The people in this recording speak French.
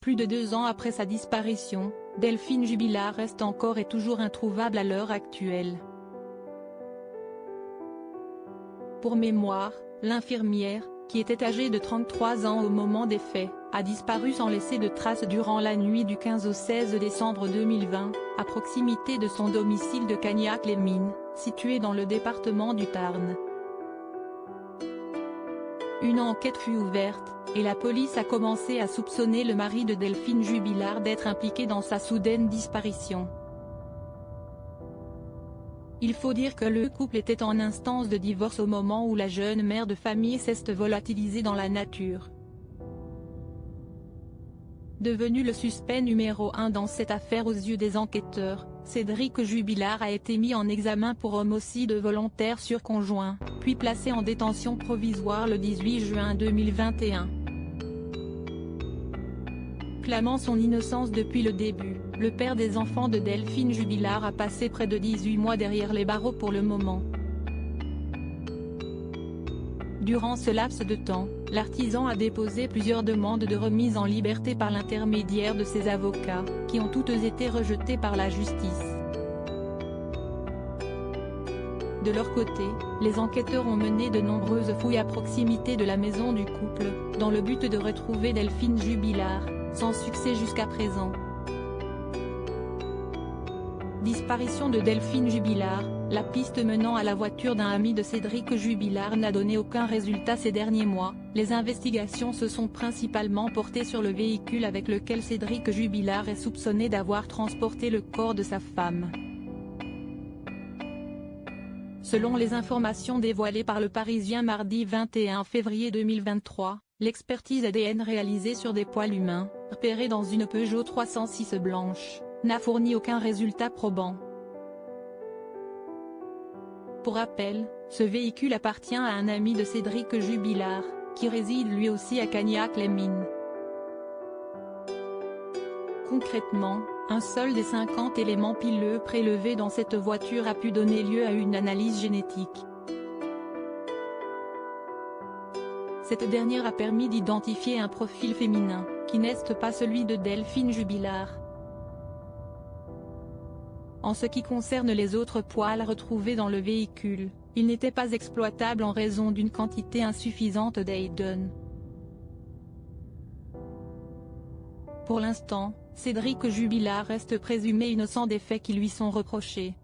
Plus de 2 ans après sa disparition, Delphine Jubilard reste encore et toujours introuvable à l'heure actuelle. Pour mémoire, l'infirmière, qui était âgée de 33 ans au moment des faits, a disparu sans laisser de traces durant la nuit du 15 au 16 décembre 2020, à proximité de son domicile de Cagnac-les-Mines, situé dans le département du Tarn. Une enquête fut ouverte, et la police a commencé à soupçonner le mari de Delphine Jubilard d'être impliqué dans sa soudaine disparition. Il faut dire que le couple était en instance de divorce au moment où la jeune mère de famille s'est volatilisée dans la nature. Devenu le suspect numéro 1 dans cette affaire aux yeux des enquêteurs, Cédric Jubilard a été mis en examen pour homicide volontaire sur conjoint, puis placé en détention provisoire le 18 juin 2021. Clamant son innocence depuis le début, le père des enfants de Delphine Jubilard a passé près de 18 mois derrière les barreaux pour le moment. Durant ce laps de temps, l'artisan a déposé plusieurs demandes de remise en liberté par l'intermédiaire de ses avocats, qui ont toutes été rejetées par la justice. De leur côté, les enquêteurs ont mené de nombreuses fouilles à proximité de la maison du couple, dans le but de retrouver Delphine Jubilard, sans succès jusqu'à présent. Disparition de Delphine Jubilard, la piste menant à la voiture d'un ami de Cédric Jubilard n'a donné aucun résultat ces derniers mois. Les investigations se sont principalement portées sur le véhicule avec lequel Cédric Jubilard est soupçonné d'avoir transporté le corps de sa femme. Selon les informations dévoilées par Le Parisien mardi 21 février 2023, l'expertise ADN réalisée sur des poils humains, repérés dans une Peugeot 306 blanche, n'a fourni aucun résultat probant. Pour rappel, ce véhicule appartient à un ami de Cédric Jubilard, qui réside lui aussi à Cagnac-les-Mines. Concrètement, un seul des 50 éléments pileux prélevés dans cette voiture a pu donner lieu à une analyse génétique. Cette dernière a permis d'identifier un profil féminin, qui n'est pas celui de Delphine Jubilard. En ce qui concerne les autres poils retrouvés dans le véhicule, ils n'étaient pas exploitables en raison d'une quantité insuffisante d'ADN. Pour l'instant, Cédric Jubilard reste présumé innocent des faits qui lui sont reprochés.